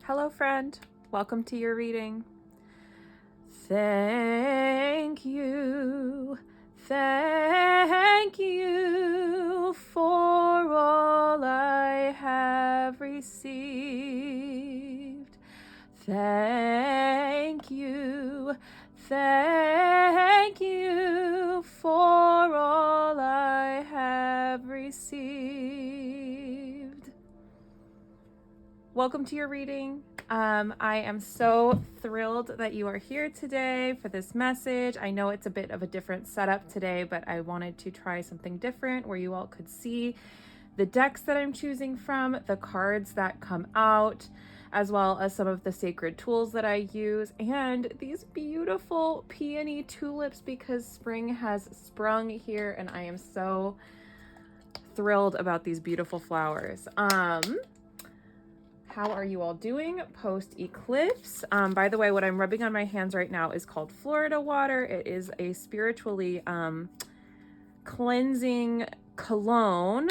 Hello, friend. Welcome to your reading. Thank you for all I have received. Thank you for all I have received. Welcome to your reading. I am so thrilled that you are here today for this message. I know it's a bit of a different setup today, but I wanted to try something different where you all could see the decks that I'm choosing from, the cards that come out, as well as some of the sacred tools that I use, and these beautiful peony tulips because spring has sprung here and I am so thrilled about these beautiful flowers. How are you all doing post-eclipse? By the way, what I'm rubbing on my hands right now is called Florida water. It is a spiritually cleansing cologne,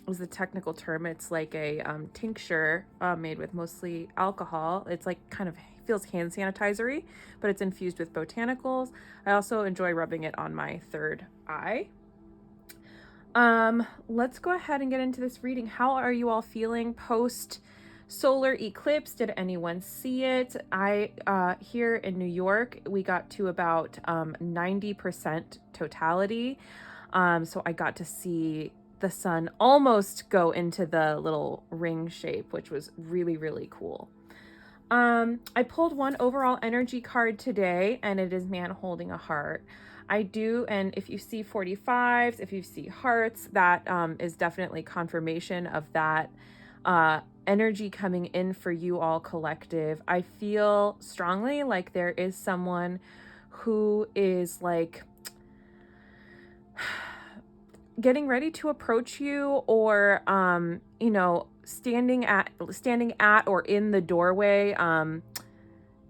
is the technical term. It's like a tincture made with mostly alcohol. It's like kind of feels hand sanitizer-y, but it's infused with botanicals. I also enjoy rubbing it on my third eye. Let's go ahead and get into this reading. How are you all feeling post solar eclipse? Did anyone see it? Here in New York, we got to about 90% totality. So I got to see the sun almost go into the little ring shape, which was really, really cool. I pulled one overall energy card today, and it is man holding a heart. I do, and if you see 45s, if you see hearts, that is definitely confirmation of that energy coming in for you all collective. I feel strongly like there is someone who is like getting ready to approach you, or standing at or in the doorway,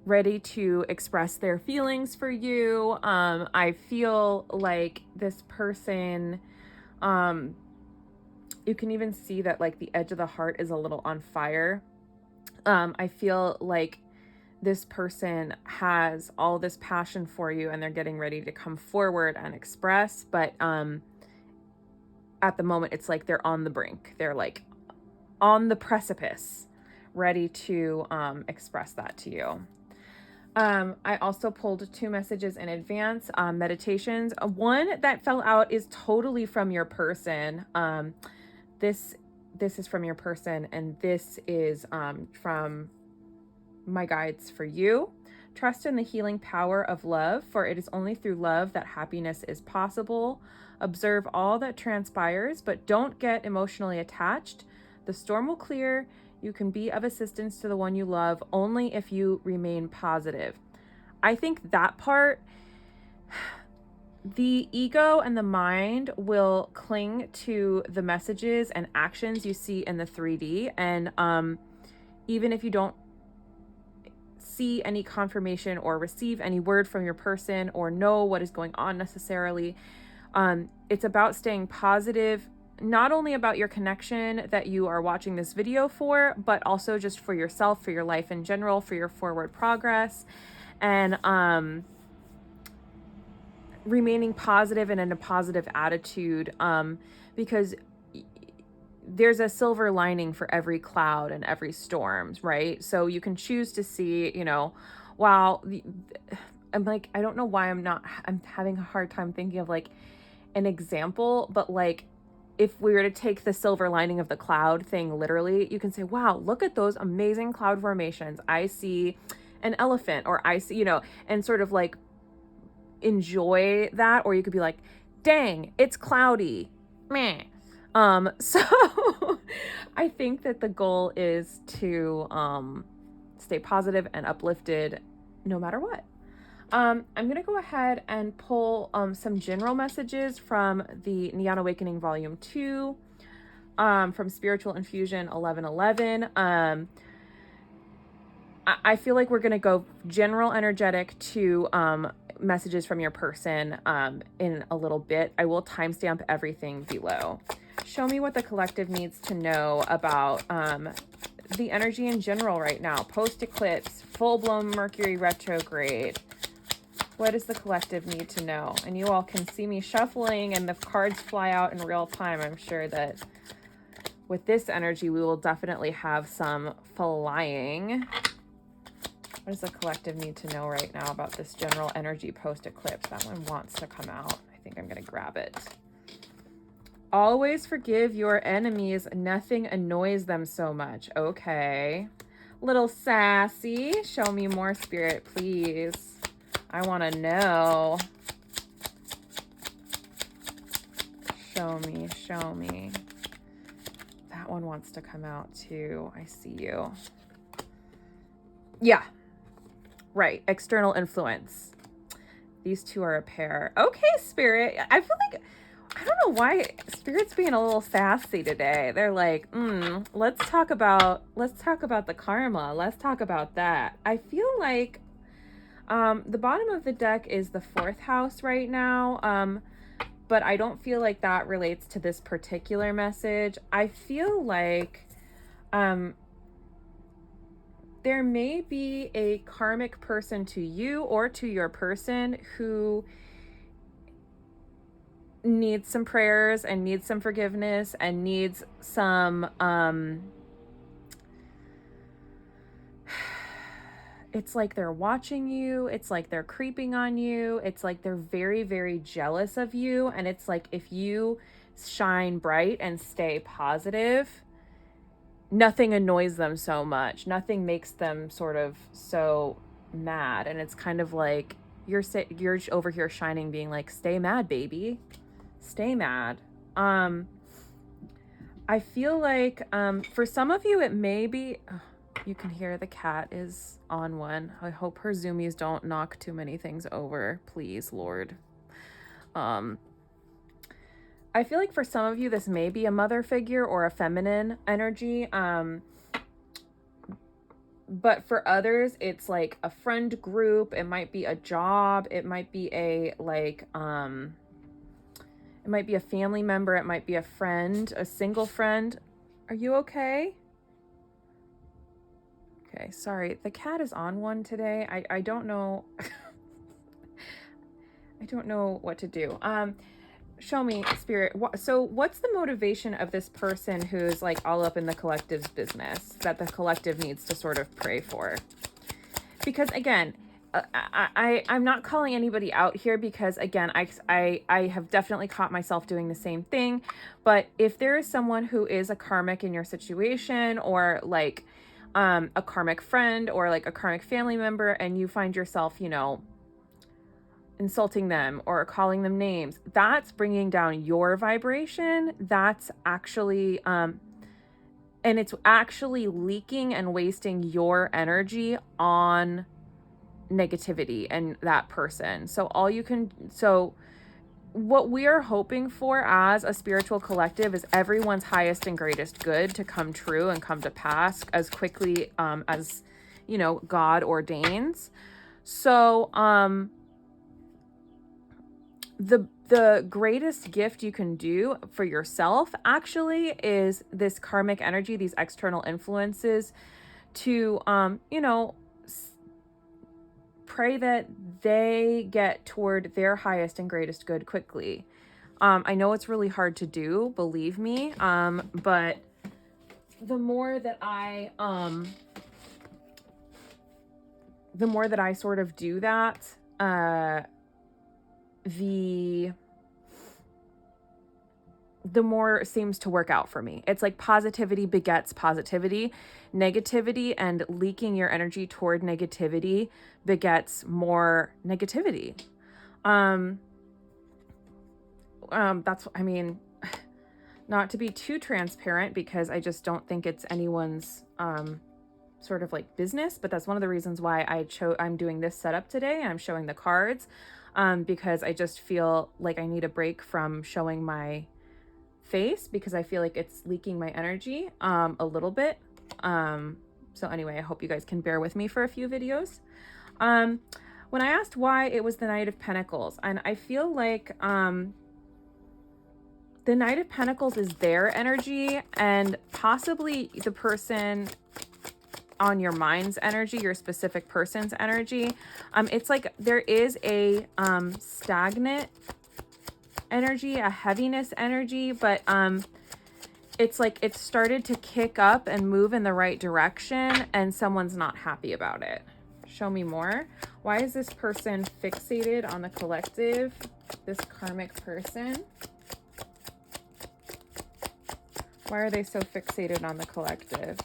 ready to express their feelings for you. I feel like this person, you can even see that like the edge of the heart is a little on fire. I feel like this person has all this passion for you and they're getting ready to come forward and express, but at the moment it's like they're on the brink. They're like on the precipice, ready to express that to you. I also pulled two messages in advance, meditations. One that fell out is totally from your person. This is from your person, and this is from my guides for you. Trust in the healing power of love, for it is only through love that happiness is possible. Observe all that transpires, but don't get emotionally attached. The storm will clear. You can be of assistance to the one you love only if you remain positive. I think that part, the ego and the mind will cling to the messages and actions you see in the 3D. And even if you don't see any confirmation or receive any word from your person or know what is going on necessarily, it's about staying positive, not only about your connection that you are watching this video for, but also just for yourself, for your life in general, for your forward progress, and remaining positive and in a positive attitude, because there's a silver lining for every cloud and every storm, right? So you can choose to see, wow, I'm like, I don't know why I'm having a hard time thinking of like an example, but like, if we were to take the silver lining of the cloud thing literally, you can say, wow, look at those amazing cloud formations. I see an elephant, or I see, and sort of like enjoy that. Or you could be like, dang, it's cloudy. Meh. So I think that the goal is to stay positive and uplifted no matter what. I'm going to go ahead and pull some general messages from the Neon Awakening Volume 2, from Spiritual Infusion 1111. I feel like we're going to go general energetic to messages from your person in a little bit. I will timestamp everything below. Show me what the collective needs to know about the energy in general right now. Post-eclipse, full-blown Mercury retrograde. What does the collective need to know? And you all can see me shuffling and the cards fly out in real time. I'm sure that with this energy, we will definitely have some flying. What does the collective need to know right now about this general energy post-eclipse? That one wants to come out. I think I'm going to grab it. Always forgive your enemies. Nothing annoys them so much. Okay. Little sassy. Show me more, Spirit, please. I want to know. Show me, show me. That one wants to come out too. I see you. Yeah. Right. External influence. These two are a pair. Okay, Spirit. I feel like, I don't know why Spirit's being a little sassy today. They're like, let's talk about the karma. Let's talk about that. I feel like the bottom of the deck is the 4th house right now. But I don't feel like that relates to this particular message. I feel like there may be a karmic person to you or to your person who needs some prayers and needs some forgiveness and needs some it's like they're watching you, it's like they're creeping on you, it's like they're very, very jealous of you, and it's like if you shine bright and stay positive, nothing annoys them so much, nothing makes them sort of so mad, and it's kind of like you're over here shining, being like, stay mad, baby, stay mad. I feel like for some of you it may be you can hear the cat is on one. I hope her zoomies don't knock too many things over, please, Lord. I feel like for some of you this may be a mother figure or a feminine energy, but for others it's like a friend group, it might be a job, it might be a like it might be a family member, it might be a friend, a single friend. Are you okay? Okay, sorry, the cat is on one today. I don't know. I don't know what to do. Show me, Spirit. So what's the motivation of this person who's like all up in the collective's business that the collective needs to sort of pray for? Because again, I'm not calling anybody out here, because again, I have definitely caught myself doing the same thing. But if there is someone who is a karmic in your situation, or like a karmic friend or like a karmic family member, and you find yourself, you know, insulting them or calling them names, that's bringing down your vibration. That's actually and it's actually leaking and wasting your energy on negativity and that person. So what we are hoping for as a spiritual collective is everyone's highest and greatest good to come true and come to pass as quickly as, you know, God ordains. So the greatest gift you can do for yourself actually is this karmic energy, these external influences, to you know, pray that they get toward their highest and greatest good quickly. I know it's really hard to do, believe me, but the more that I sort of do that, the more it seems to work out for me. It's like positivity begets positivity. Negativity and leaking your energy toward negativity begets more negativity. That's, I mean, not to be too transparent, because I just don't think it's anyone's sort of like business, but that's one of the reasons why I'm doing this setup today. I'm showing the cards, because I just feel like I need a break from showing my face, because I feel like it's leaking my energy a little bit. So anyway, I hope you guys can bear with me for a few videos. When I asked why it was the Knight of Pentacles, and I feel like the Knight of Pentacles is their energy, and possibly the person on your mind's energy, your specific person's energy. It's like there is a stagnant energy, a heaviness energy, but it's like it started to kick up and move in the right direction, and someone's not happy about it. Show me more. Why is this person fixated on the collective? This karmic person. Why are they so fixated on the collective?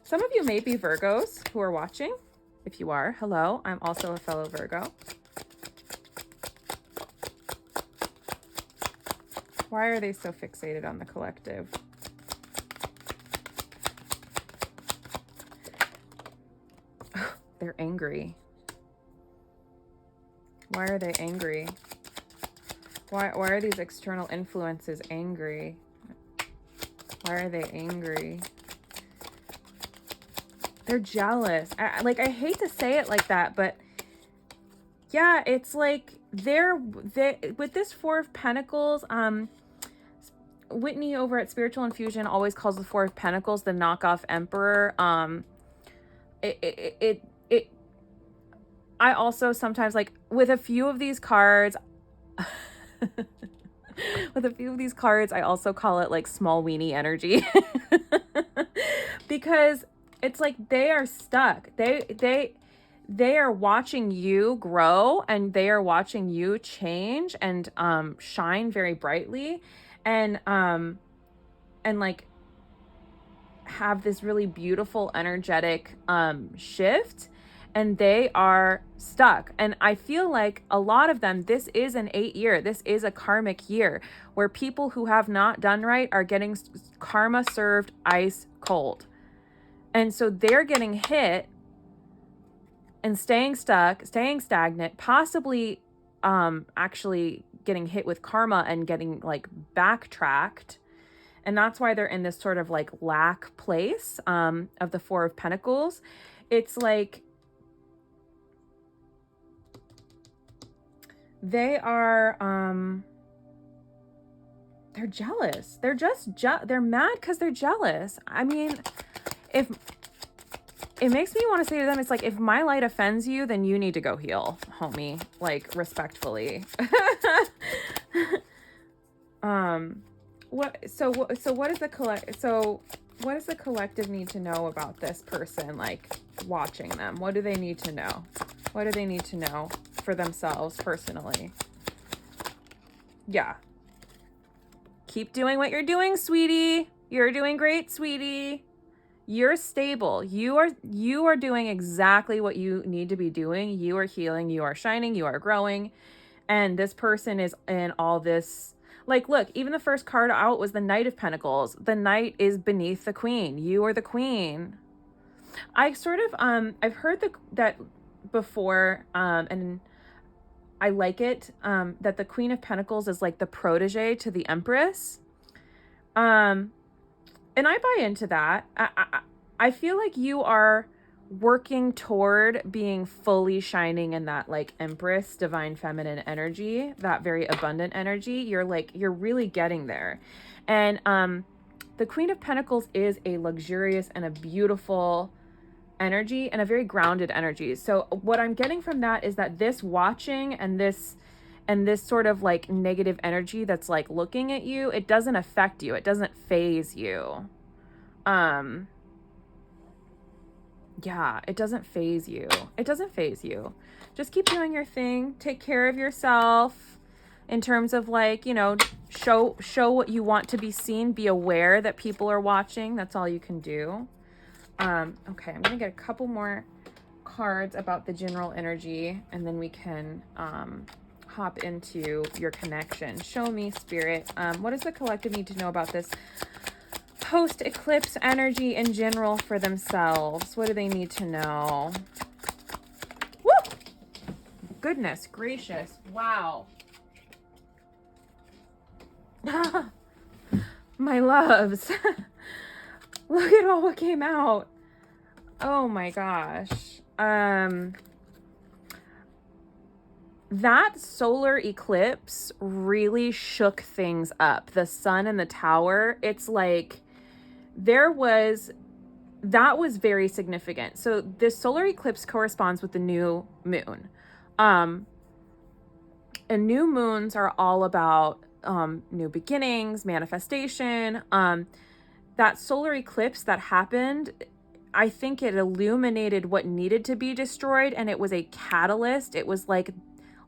Some of you may be Virgos who are watching. If you are, hello. I'm also a fellow Virgo. Why are they so fixated on the collective? They're angry. Why are they angry? Why are these external influences angry? Why are they angry? They're jealous. I hate to say it like that, but yeah, it's like they with this Four of Pentacles, Whitney over at Spiritual Infusion always calls the Four of Pentacles the knockoff Emperor. I also sometimes, like, with a few of these cards, I also call it like small weenie energy. Because it's like they are stuck. They are watching you grow, and they are watching you change and shine very brightly, and like have this really beautiful energetic shift, and they are stuck. And I feel like a lot of them, this is an 8 year, this is a karmic year where people who have not done right are getting karma served ice cold. And so they're getting hit and staying stuck, staying stagnant, possibly actually getting hit with karma and getting like backtracked. And that's why they're in this sort of like lack place of the Four of Pentacles. It's like they are they're jealous. They're just they're mad because they're jealous. I mean, if it makes me want to say to them, it's like, if my light offends you, then you need to go heal, homie, like respectfully. What does the collective need to know about this person, like watching them? What do they need to know? What do they need to know for themselves personally? Yeah. Keep doing what you're doing, sweetie. You're doing great, sweetie. You're stable. You are doing exactly what you need to be doing. You are healing, you are shining, you are growing. And this person is in all this. Like, look, even the first card out was the Knight of Pentacles. The Knight is beneath the Queen. You are the Queen. I sort of I've heard that before, and I like it, that the Queen of Pentacles is like the protege to the Empress. And I buy into that. I feel like you are working toward being fully shining in that like Empress, divine feminine energy, that very abundant energy. You're really getting there. And the Queen of Pentacles is a luxurious and a beautiful energy and a very grounded energy. So what I'm getting from that is that this watching and this sort of like negative energy that's like looking at you, it doesn't affect you. It doesn't phase you. Yeah, it doesn't phase you. It doesn't phase you. Just keep doing your thing. Take care of yourself in terms of like, you know, show what you want to be seen. Be aware that people are watching. That's all you can do. Okay, I'm going to get a couple more cards about the general energy, and then we can hop into your connection. Show me, Spirit. What does the collective need to know about this post-eclipse energy in general for themselves? What do they need to know? Woo! Goodness gracious. Wow. My loves. Look at all what came out. that solar eclipse really shook things up. The sun and the tower, it's like that was very significant. So this solar eclipse corresponds with the new moon. And new moons are all about new beginnings, manifestation. That solar eclipse that happened, I think it illuminated what needed to be destroyed, and it was a catalyst. It was like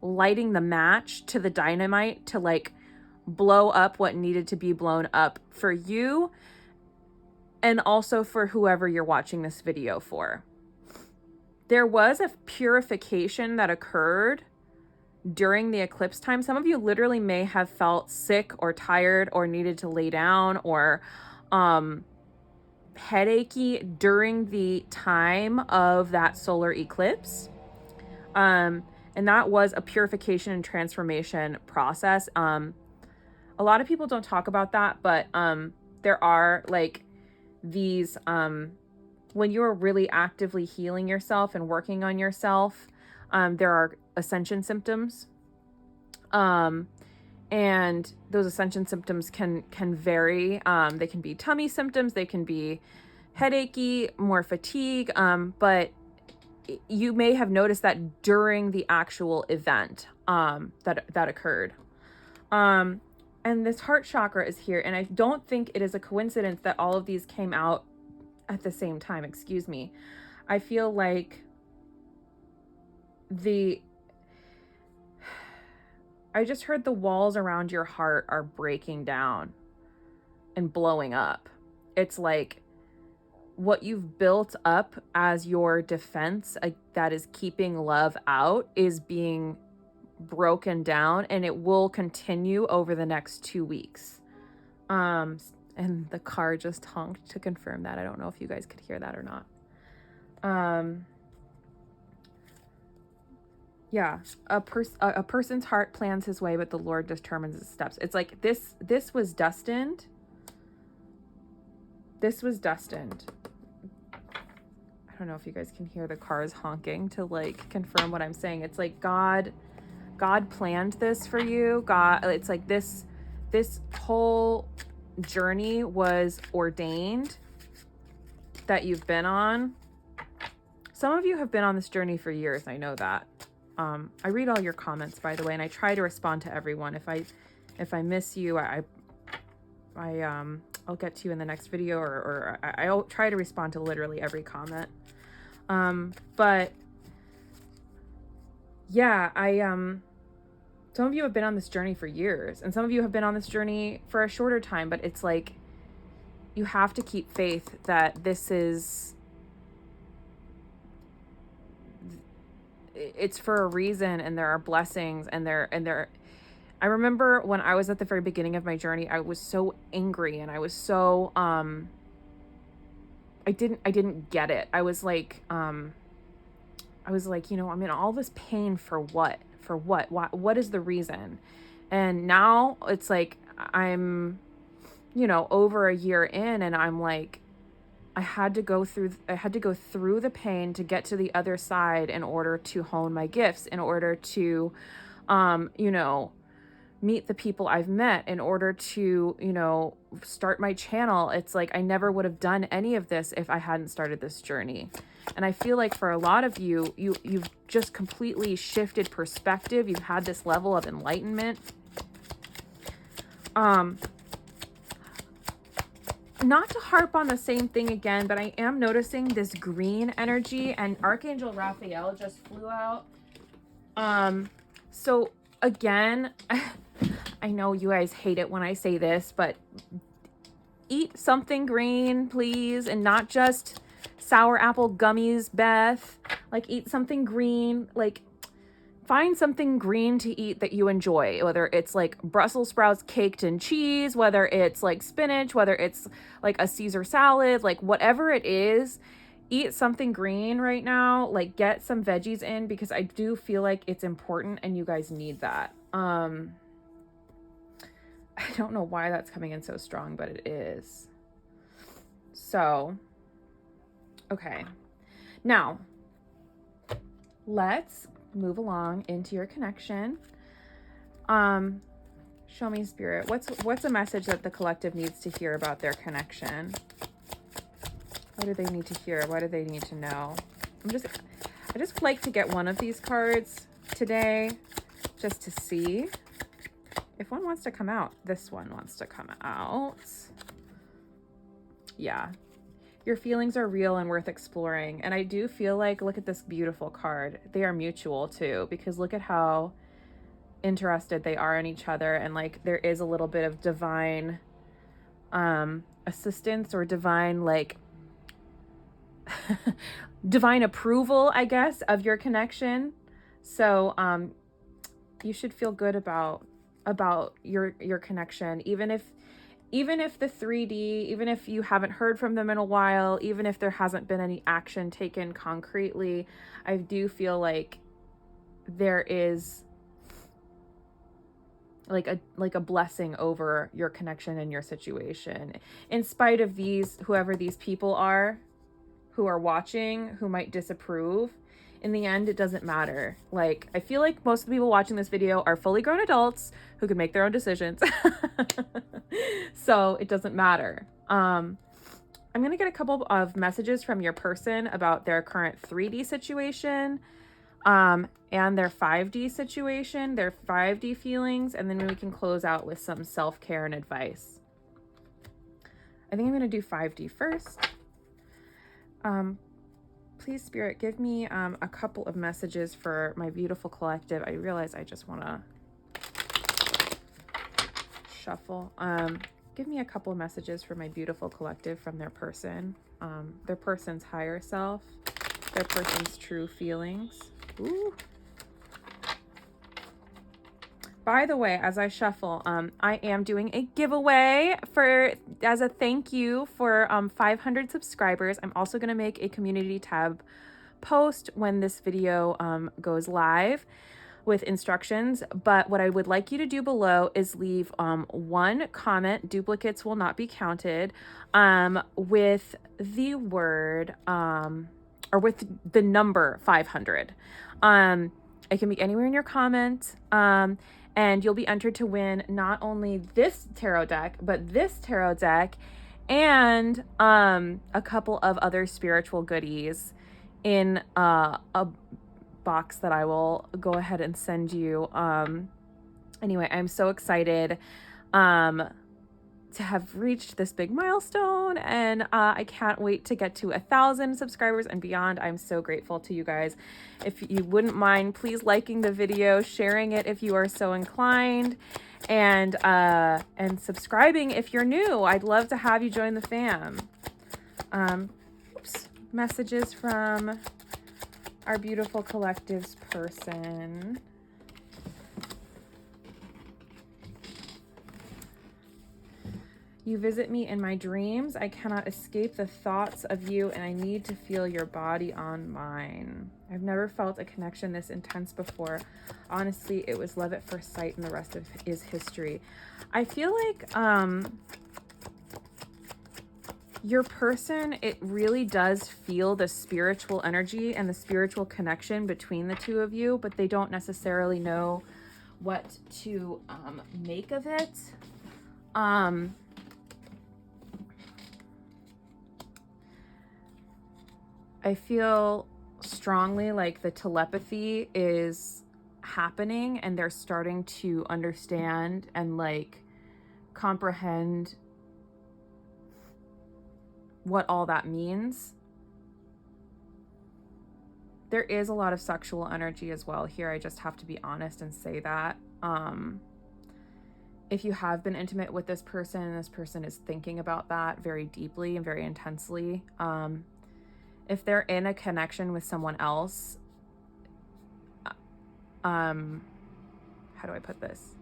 lighting the match to the dynamite to like blow up what needed to be blown up for you, and also for whoever you're watching this video for. There was a purification that occurred during the eclipse time. Some of you literally may have felt sick or tired or needed to lay down or headachy during the time of that solar eclipse. And that was a purification and transformation process. A lot of people don't talk about that, but there are like these when you're really actively healing yourself and working on yourself, there are ascension symptoms, and those ascension symptoms can vary. They can be tummy symptoms, they can be headachy, more fatigue, but you may have noticed that during the actual event that occurred. And this heart chakra is here, and I don't think it is a coincidence that all of these came out at the same time. Excuse me. I feel like I just heard the walls around your heart are breaking down and blowing up. It's like what you've built up as your defense that is keeping love out is being broken down, and it will continue over the next 2 weeks. And the car just honked to confirm that. I don't know if you guys could hear that or not. Yeah, a person's heart plans his way, but the Lord determines his steps. It's like this was destined. This was destined. I don't know if you guys can hear the cars honking to like confirm what I'm saying. It's like God planned this for you. It's like this whole journey was ordained that you've been on. Some of you have been on this journey for years. I know that. I read all your comments, by the way, and I try to respond to everyone. If I miss you, I'll get to you in the next video, or I'll try to respond to literally every comment. But yeah, some of you have been on this journey for years, and some of you have been on this journey for a shorter time, but it's like, you have to keep faith that it's for a reason, and there are blessings, and I remember when I was at the very beginning of my journey, I was so angry, and I was so, I didn't get it. I was like, I'm in all this pain for what? For what? What is the reason? And now it's like, I'm, over a year in, and I'm like, I had to go through the pain to get to the other side in order to hone my gifts, in order to, meet the people I've met, in order to, start my channel. It's like, I never would have done any of this if I hadn't started this journey. And I feel like for a lot of you've just completely shifted perspective. You've had this level of enlightenment. Not to harp on the same thing again, but I am noticing this green energy, and Archangel Raphael just flew out. So again, I know you guys hate it when I say this, but eat something green, please, and not just sour apple gummies, Beth. Like, eat something green. Like, find something green to eat that you enjoy, whether it's like Brussels sprouts caked in cheese, whether it's like spinach, whether it's like a Caesar salad, like whatever it is, eat something green right now. Like, get some veggies in, because I do feel like it's important and you guys need that. I don't know why that's coming in so strong, but it is. So, okay. Now, let's move along into your connection. Show me, Spirit, what's a message that the collective needs to hear about their connection? What do they need to hear? What do they need to know? I just like to get one of these cards today just to see if one wants to come out. This one wants to come out. Yeah. Your feelings are real and worth exploring. And I do feel like, look at this beautiful card. They are mutual too, because look at how interested they are in each other. And like, there is a little bit of divine assistance or divine, like, divine approval, I guess, of your connection. So you should feel good about your connection, even if the 3D, even if you haven't heard from them in a while, even if there hasn't been any action taken concretely. I do feel like there is like a blessing over your connection and your situation, in spite of whoever these people are who are watching, who might disapprove. In the end, it doesn't matter. Like, I feel like most of the people watching this video are fully grown adults who can make their own decisions. So it doesn't matter. I'm going to get a couple of messages from your person about their current 3D situation, and their 5D situation, their 5D feelings, and then we can close out with some self-care and advice. I think I'm going to do 5D first. Please, Spirit, give me a couple of messages for my beautiful collective. I realize I just want to shuffle. Give me a couple of messages for my beautiful collective from their person's higher self, their person's true feelings. Ooh. By the way, as I shuffle, I am doing a giveaway as a thank you for 500 subscribers. I'm also going to make a community tab post when this video goes live with instructions. But what I would like you to do below is leave one comment. Duplicates will not be counted, with the word or with the number 500. It can be anywhere in your comment. And you'll be entered to win not only this tarot deck, but this tarot deck and a couple of other spiritual goodies in a box that I will go ahead and send you. Anyway, I'm so excited to have reached this big milestone, and I can't wait to get to 1,000 subscribers and beyond. I'm so grateful to you guys. If you wouldn't mind, please liking the video, sharing it if you are so inclined, and subscribing if you're new. I'd love to have you join the fam. Messages from our beautiful collective's person. You visit me in my dreams. I cannot escape the thoughts of you, and I need to feel your body on mine. I've never felt a connection this intense before. Honestly, it was love at first sight, and the rest is history. I feel like your person, it really does feel the spiritual energy and the spiritual connection between the two of you, but they don't necessarily know what to make of it. I feel strongly like the telepathy is happening, and they're starting to understand and like comprehend what all that means. There is a lot of sexual energy as well here. I just have to be honest and say that. If you have been intimate with this person and this person is thinking about that very deeply and very intensely, if they're in a connection with someone else, how do I put this?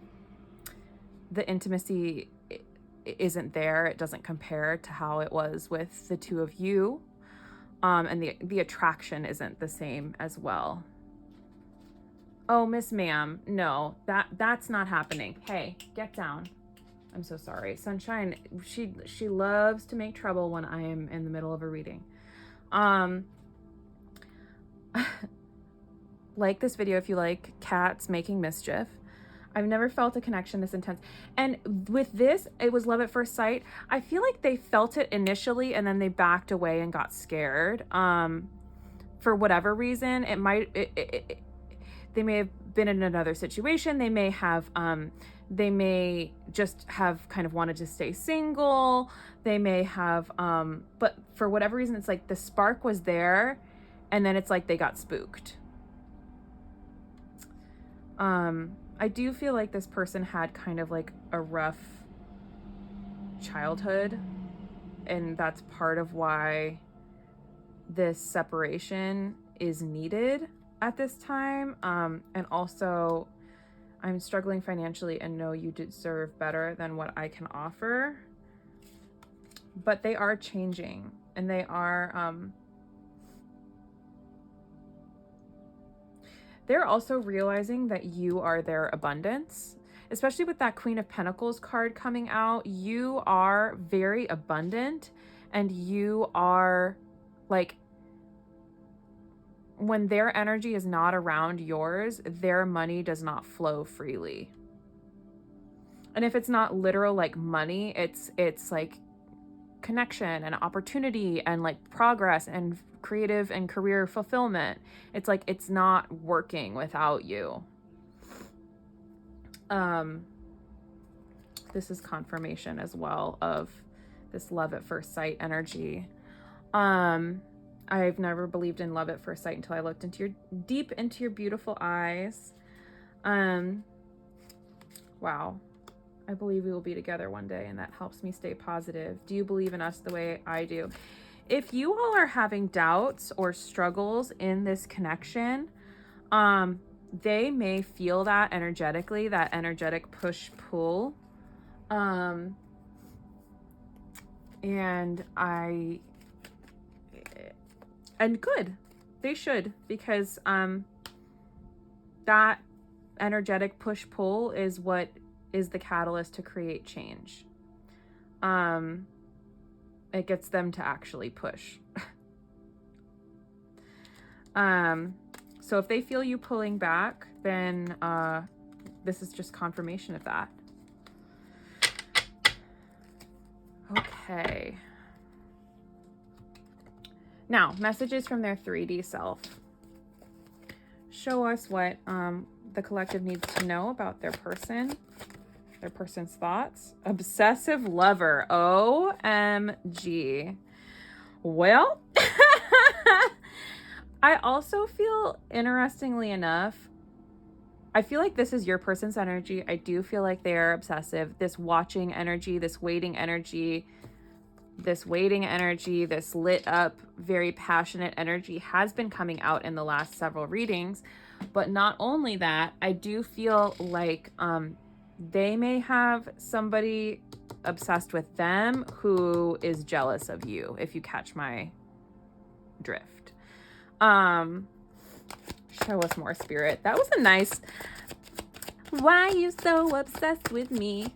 The intimacy isn't there. It doesn't compare to how it was with the two of you. And the attraction isn't the same as well. Oh, Miss Ma'am, no, that's not happening. Hey, get down. I'm so sorry. Sunshine, she loves to make trouble when I am in the middle of a reading. like this video if you like cats making mischief. I've never felt a connection this intense. And with this, it was love at first sight. I feel like they felt it initially and then they backed away and got scared. For whatever reason, they may have been in another situation. They may just have kind of wanted to stay single. They may have, but for whatever reason, it's like the spark was there and then it's like they got spooked. I do feel like this person had kind of like a rough childhood, and that's part of why this separation is needed at this time. And also, I'm struggling financially and know you deserve better than what I can offer. But they are changing, and they are they're also realizing that you are their abundance, especially with that Queen of Pentacles card coming out. You are very abundant, and you are like, when their energy is not around yours, their money does not flow freely. And if it's not literal like money, it's like connection and opportunity and like progress and creative and career fulfillment. It's like it's not working without you. This is confirmation as well of this love at first sight energy. I've never believed in love at first sight until I looked deep into your beautiful eyes. Wow. I believe we will be together one day, and that helps me stay positive. Do you believe in us the way I do? If you all are having doubts or struggles in this connection, they may feel that energetically, that energetic push-pull. And good. They should, because that energetic push-pull is what is the catalyst to create change. It gets them to actually push. So if they feel you pulling back, then this is just confirmation of that. Okay. Now, messages from their 3D self. Show us what the collective needs to know about their person, their person's thoughts. Obsessive lover. OMG. Well, I also feel, interestingly enough, I feel like this is your person's energy. I do feel like they are obsessive. This watching energy, this waiting energy, this lit up, very passionate energy has been coming out in the last several readings. But not only that, I do feel like they may have somebody obsessed with them who is jealous of you, if you catch my drift. Show us more, Spirit. That was a nice, why you so obsessed with me?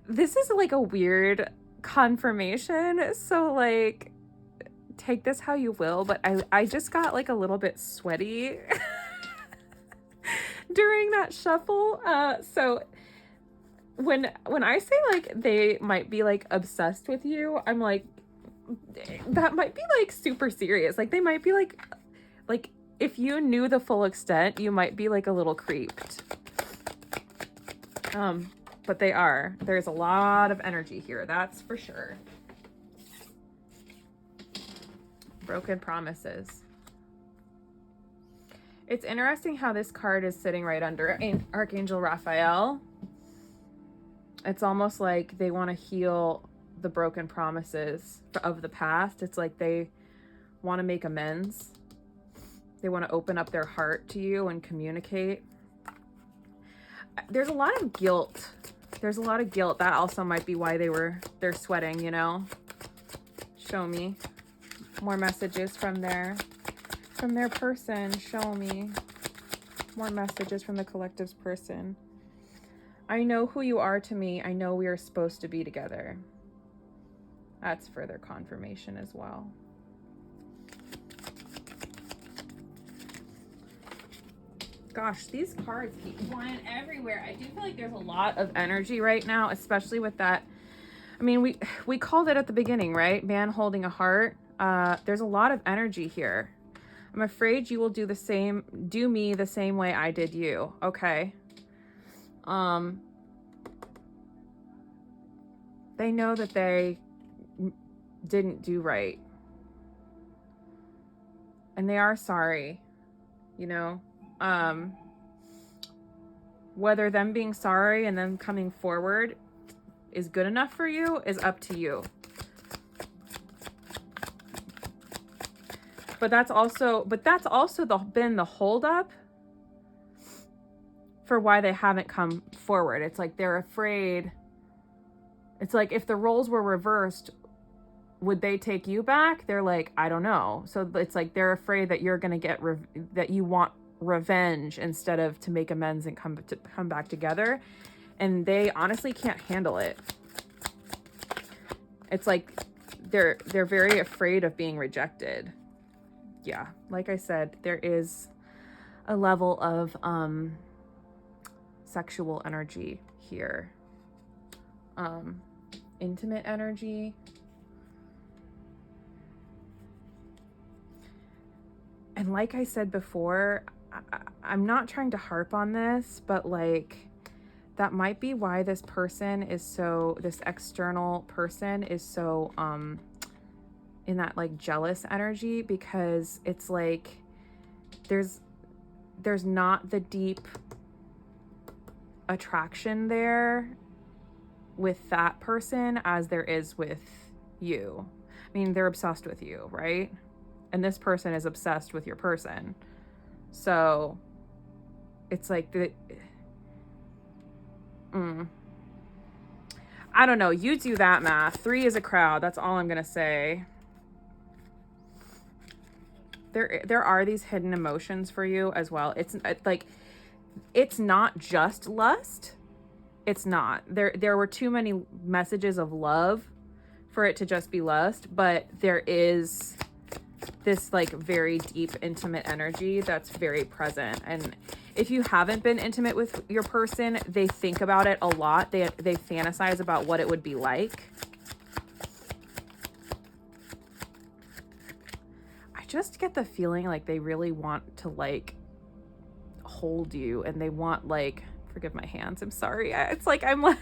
This is like a weird confirmation, so like take this how you will, but I just got like a little bit sweaty during that shuffle. So when I say like they might be like obsessed with you, I'm like, that might be like super serious. Like they might be like if you knew the full extent, you might be like a little creeped. But there's a lot of energy here, that's for sure. Broken promises. It's interesting how this card is sitting right under Archangel Raphael. It's almost like they want to heal the broken promises of the past. It's like they want to make amends. They want to open up their heart to you and communicate. There's a lot of guilt. That also might be why they're sweating, you know. Show me more messages from their person. Show me more messages from the collective's person. I know who you are to me. I know we are supposed to be together. That's further confirmation as well. Gosh, these cards keep flying everywhere. I do feel like there's a lot of energy right now, especially with that. I mean, we called it at the beginning, right? Man holding a heart. There's a lot of energy here. I'm afraid you will do me the same way I did you. Okay. They know that they didn't do right. And they are sorry, you know? Whether them being sorry and them coming forward is good enough for you is up to you. But that's also been the holdup for why they haven't come forward. It's like they're afraid. It's like if the roles were reversed, would they take you back? They're like, I don't know. So it's like they're afraid that you're gonna get that you want revenge instead of to make amends and come back together, and they honestly can't handle it. It's like they're very afraid of being rejected. Yeah, like I said, there is a level of sexual energy here, intimate energy. And like I said before, I'm not trying to harp on this, but like that might be why this external person is so in that like jealous energy, because it's like there's not the deep attraction there with that person as there is with you. I mean, they're obsessed with you, right? And this person is obsessed with your person. So it's like I don't know. You do that math. 3 is a crowd. That's all I'm going to say. There are these hidden emotions for you as well. It's like, it's not just lust. It's not. There were too many messages of love for it to just be lust, but there is this like very deep, intimate energy that's very present. And if you haven't been intimate with your person, they think about it a lot. They fantasize about what it would be like. I just get the feeling like they really want to like hold you, and they want like, forgive my hands, I'm sorry. It's like I'm like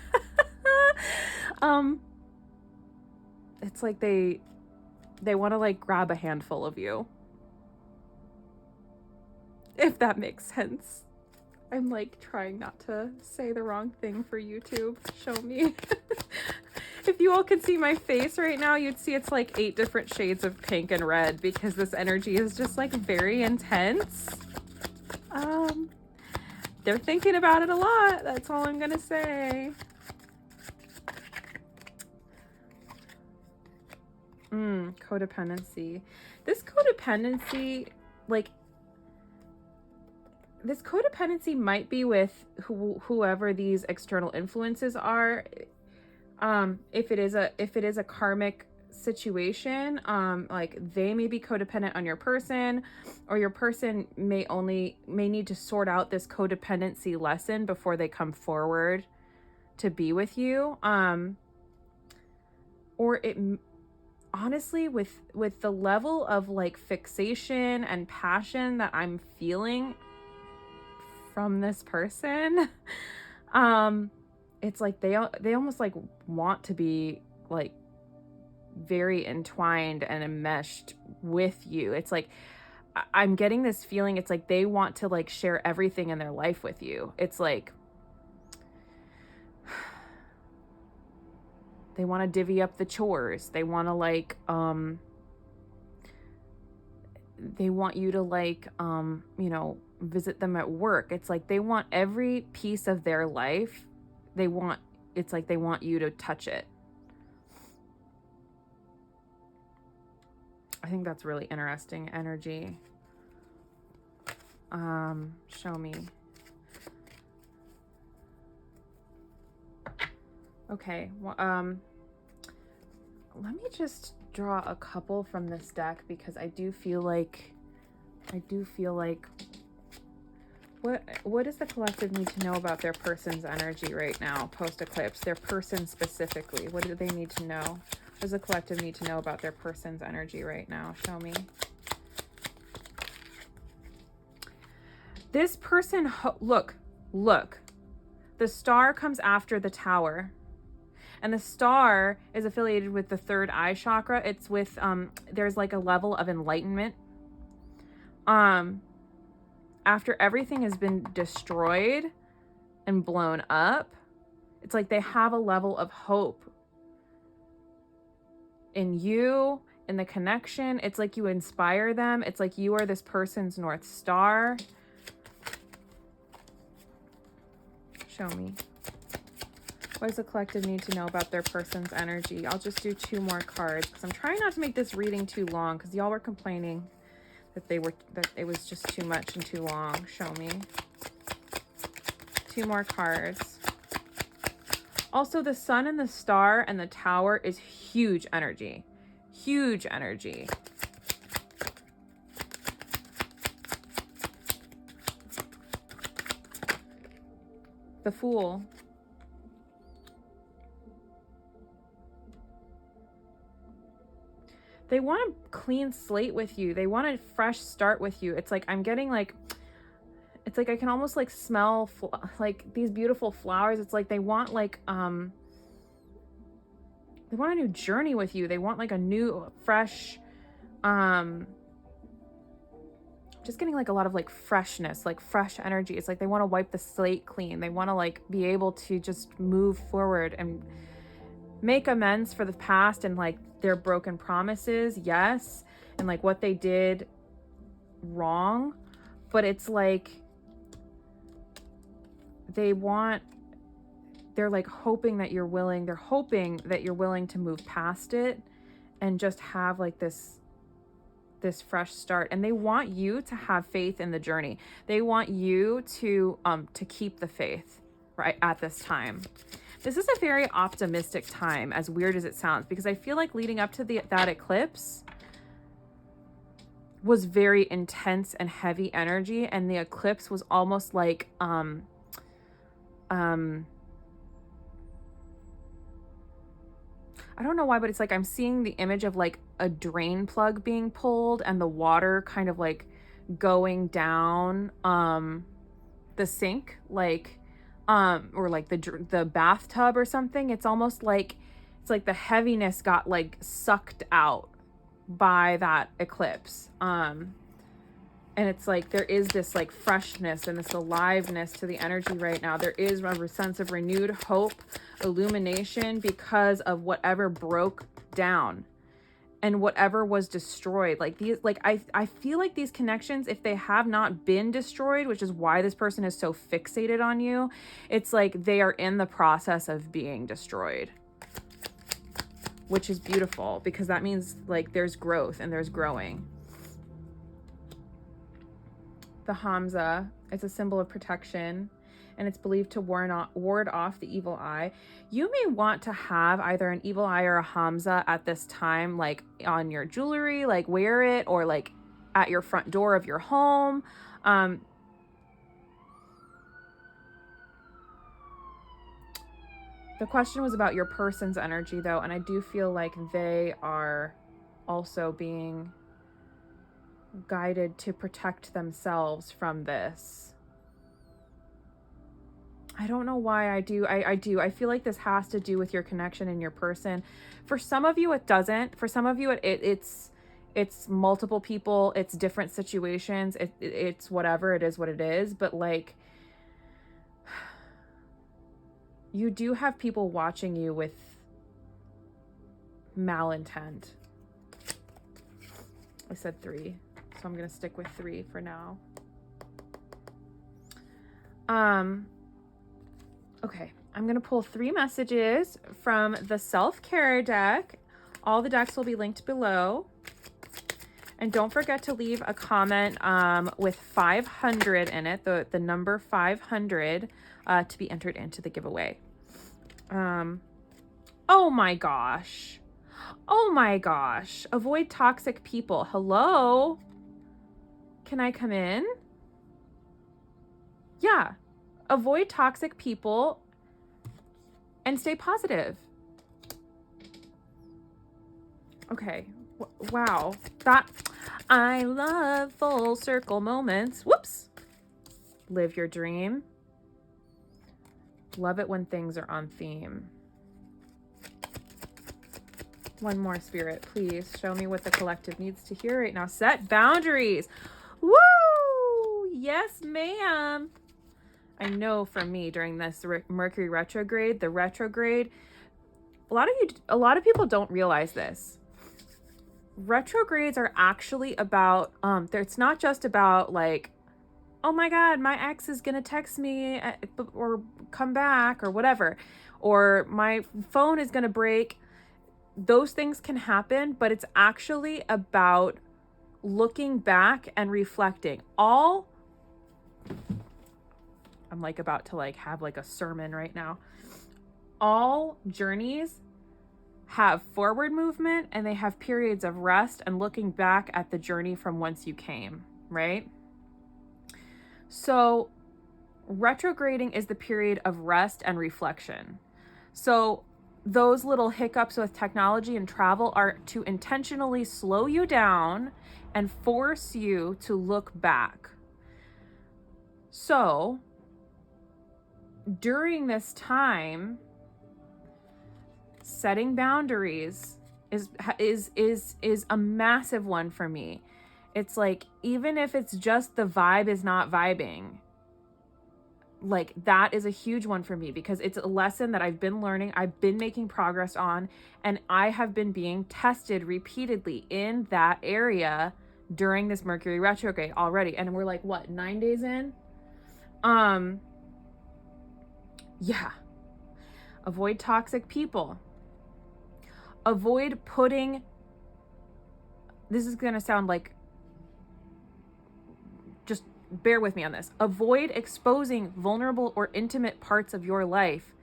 it's like they want to like grab a handful of you, if that makes sense. I'm like trying not to say the wrong thing for YouTube. Show me. If you all could see my face right now, you'd see it's like 8 different shades of pink and red, because this energy is just like very intense. They're thinking about it a lot. That's all I'm gonna say. Codependency. This codependency, like, this codependency might be with whoever these external influences are. If it is a karmic situation, like they may be codependent on your person, or your person may need to sort out this codependency lesson before they come forward to be with you. Or it honestly, with the level of like fixation and passion that I'm feeling from this person, it's like they almost like want to be like very entwined and enmeshed with you. It's like I'm getting this feeling it's like they want to like share everything in their life with you. It's like they want to divvy up the chores. They want to like they want you to like you know, visit them at work. It's like they want every piece of their life. It's like they want you to touch it. I think that's really interesting energy. Show me. Okay. let me just draw a couple from this deck, because I do feel like what does the collective need to know about their person's energy right now, post-eclipse? Their person specifically. What do they need to know? What does the collective need to know about their person's energy right now? Show me. This person, look. The star comes after the tower. And the star is affiliated with the third eye chakra. It's with, there's like a level of enlightenment. After everything has been destroyed and blown up, it's like they have a level of hope in you, in the connection. It's like you inspire them. It's like you are this person's North Star. Show me. What does the collective need to know about their person's energy? I'll just do 2 more cards, because I'm trying not to make this reading too long, because y'all were complaining that it was just too much and too long. Show me. 2 more cards. Also, the sun and the star and the tower is huge energy. Huge energy. The Fool. They want a clean slate with you. They want a fresh start with you. It's like I'm getting like, it's like I can almost like smell like these beautiful flowers. It's like they want like, they want a new journey with you. They want like a new, fresh, just getting like a lot of like freshness, like fresh energy. It's like they want to wipe the slate clean. They want to like be able to just move forward and make amends for the past and like their broken promises, yes, and like what they did wrong. But it's like they're like hoping that you're willing to move past it and just have like this fresh start. And they want you to have faith in the journey. They want you to keep the faith right at this time. This is a very optimistic time, as weird as it sounds, because I feel like leading up to that eclipse was very intense and heavy energy, and the eclipse was almost like I don't know why, but it's like I'm seeing the image of like a drain plug being pulled and the water kind of like going down the sink, like or like the bathtub or something. It's almost like it's like the heaviness got like sucked out by that eclipse. And it's like there is this like freshness and this aliveness to the energy right now. There is a sense of renewed hope, illumination, because of whatever broke down and whatever was destroyed. Like these, like I feel like these connections, if they have not been destroyed, which is why this person is so fixated on you, it's like they are in the process of being destroyed, which is beautiful, because that means like there's growth and there's growing. The Hamza, it's a symbol of protection, and it's believed to ward off the evil eye. You may want to have either an evil eye or a Hamza at this time, like on your jewelry, like wear it, or like at your front door of your home. The question was about your person's energy though, and I do feel like they are also being guided to protect themselves from this. I don't know why I do. I feel like this has to do with your connection and your person. For some of you, it doesn't. For some of you, it's multiple people. It's different situations. It's whatever. It is what it is. But like, you do have people watching you with malintent. I said 3, so I'm going to stick with 3 for now. Okay, I'm going to pull 3 messages from the self-care deck. All the decks will be linked below. And don't forget to leave a comment with 500 in it, the number 500, to be entered into the giveaway. Oh my gosh. Oh my gosh. Avoid toxic people. Hello? Can I come in? Yeah. Avoid toxic people and stay positive. Okay. Wow. I love full circle moments. Whoops. Live your dream. Love it when things are on theme. One more, Spirit, please. Show me what the collective needs to hear right now. Set boundaries. Woo! Yes, ma'am. I know for me during this Mercury retrograde, a lot of people don't realize this. Retrogrades are actually about, it's not just about like, oh my God, my ex is going to text me or come back or whatever, or my phone is going to break. Those things can happen, but it's actually about looking back and reflecting. I'm like about to like have like a sermon right now. All journeys have forward movement and they have periods of rest and looking back at the journey from whence you came, right? So retrograding is the period of rest and reflection. So those little hiccups with technology and travel are to intentionally slow you down and force you to look back. So during this time, setting boundaries is a massive one for me. It's like, even if it's just the vibe is not vibing, like that is a huge one for me, because it's a lesson that I've been learning, I've been making progress on, and I have been being tested repeatedly in that area during this Mercury retrograde already. And we're like, what, 9 days in? Yeah. Avoid toxic people. Avoid putting, this is going to sound like, just bear with me on this. Avoid exposing vulnerable or intimate parts of your life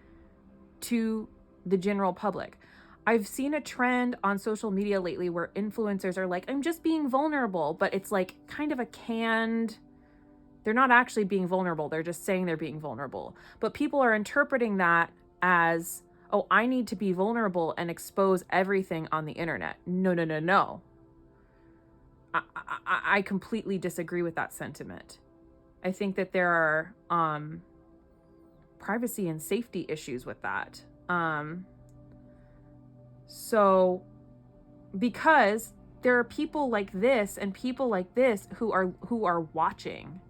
to the general public. I've seen a trend on social media lately where influencers are like, I'm just being vulnerable, but it's like kind of a canned, they're not actually being vulnerable. They're just saying they're being vulnerable. But people are interpreting that as, oh, I need to be vulnerable and expose everything on the internet. No. I completely disagree with that sentiment. I think that there are privacy and safety issues with that. So because there are people like this and people like this who are watching,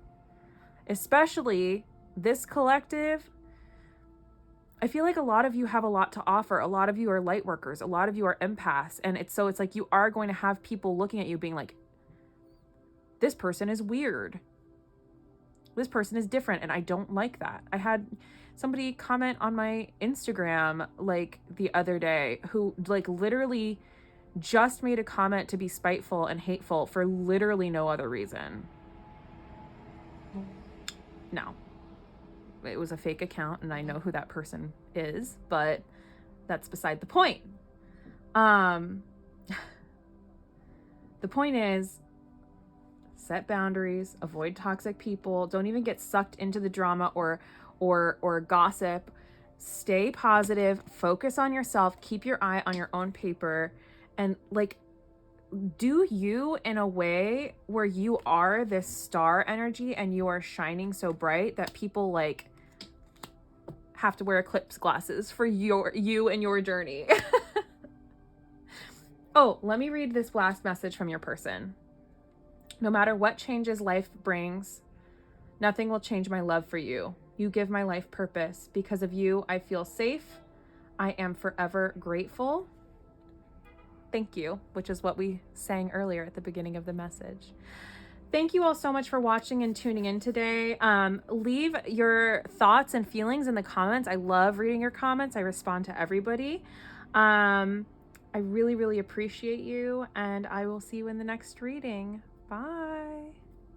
especially this collective. I feel like a lot of you have a lot to offer. A lot of you are light workers. A lot of you are empaths. And it's like you are going to have people looking at you being like, this person is weird. This person is different. And I don't like that. I had somebody comment on my Instagram like the other day who like literally just made a comment to be spiteful and hateful for literally no other reason. No. It was a fake account and I know who that person is, but that's beside the point. The point is, set boundaries, avoid toxic people, don't even get sucked into the drama or gossip. Stay positive, focus on yourself, keep your eye on your own paper, and like do you in a way where you are this star energy and you are shining so bright that people like have to wear eclipse glasses for you and your journey. Oh, let me read this last message from your person. No matter what changes life brings, nothing will change my love for you. You give my life purpose. Because of you, I feel safe. I am forever grateful. Thank you, which is what we sang earlier at the beginning of the message. Thank you all so much for watching and tuning in today. Leave your thoughts and feelings in the comments. I love reading your comments. I respond to everybody. I really, really appreciate you, and I will see you in the next reading. Bye.